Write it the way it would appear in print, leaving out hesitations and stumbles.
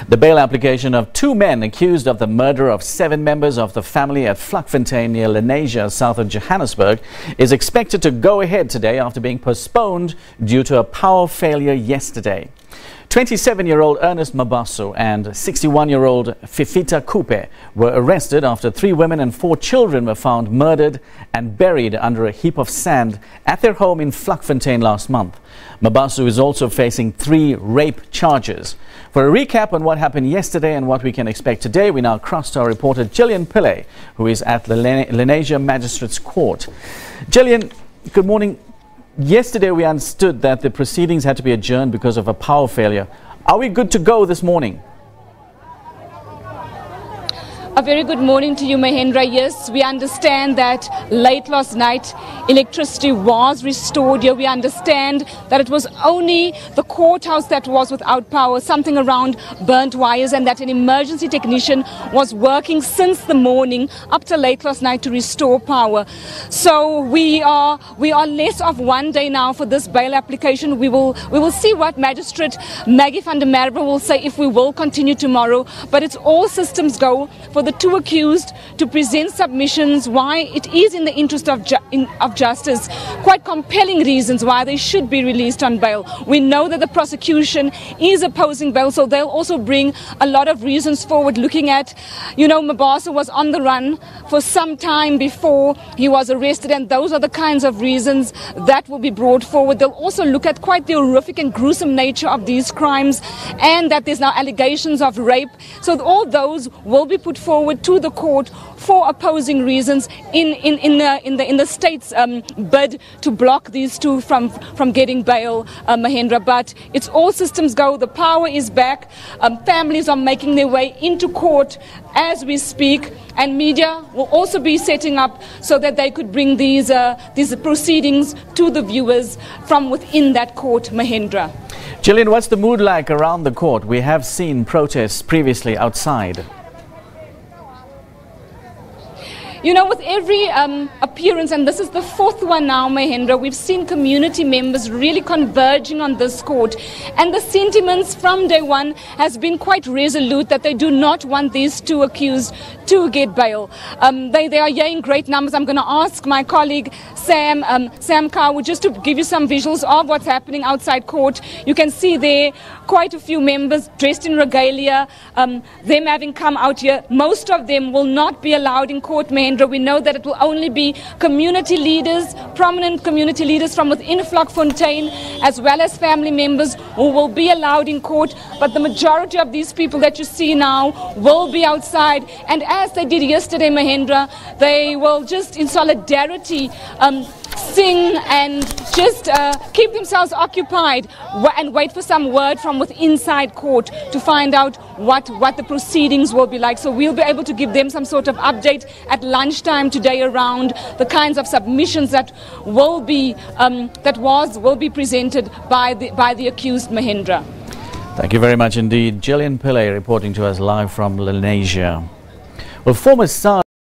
The bail application of two men accused of the murder of 7 members of the family at Vlakfontein near Lenasia, south of Johannesburg, is expected to go ahead today after being postponed due to a power failure yesterday. 27-year-old Ernest Mabaso and 61-year-old Fifita Khupe were arrested after 3 women and 4 children were found murdered and buried under a heap of sand at their home in Vlakfontein last month. Mabaso is also facing 3 rape charges. For a recap on what happened yesterday and what we can expect today, we now cross to our reporter Gillian Pillay, who is at the Lenasia Magistrates Court. Gillian, good morning. Yesterday we understood that the proceedings had to be adjourned because of a power failure. Are we good to go this morning? A very good morning to you, Mahendra. Yes, we understand that late last night electricity was restored here. We understand that it was only the courthouse that was without power, something around burnt wires, and that an emergency technician was working since the morning up to late last night to restore power. So we are less of one day now for this bail application. We will see what Magistrate Maggie van der Merwe will say if we will continue tomorrow. But it's all systems go for the 2 accused to present submissions why it is in the interest of justice, quite compelling reasons why they should be released on bail. We know that the prosecution is opposing bail, so they'll also bring a lot of reasons forward, looking at, Mabaso was on the run for some time before he was arrested, and those are the kinds of reasons that will be brought forward. They'll also look at quite the horrific and gruesome nature of these crimes, and that there's now allegations of rape. So all those will be put forward to the court for opposing reasons in the state's bid to block these 2 from getting bail, Mahendra. But it's all systems go. The power is back. Families are making their way into court as we speak, and media will also be setting up so that they could bring these proceedings to the viewers from within that court, Mahendra. Gillian, what's the mood like around the court? We have seen protests previously outside. With every appearance, and this is the 4th one now, Mahendra, we've seen community members really converging on this court. And the sentiments from day one has been quite resolute that they do not want these 2 accused to get bail. They are here in great numbers. I'm going to ask my colleague Sam Kawu just to give you some visuals of what's happening outside court. You can see there quite a few members dressed in regalia, them having come out here. Most of them will not be allowed in court, Mahendra. We know that it will only be community leaders, prominent community leaders from within Vlakfontein, as well as family members who will be allowed in court. But the majority of these people that you see now will be outside. And as they did yesterday, Mahendra, they will just in solidarity sing and just keep themselves occupied and wait for some word from within inside court to find out what the proceedings will be like. So we'll be able to give them some sort of update at lunchtime today around the kinds of submissions that will be presented by the accused, Mahendra. Thank you very much indeed. Gillian Pillay reporting to us live from Lenasia. Well, former star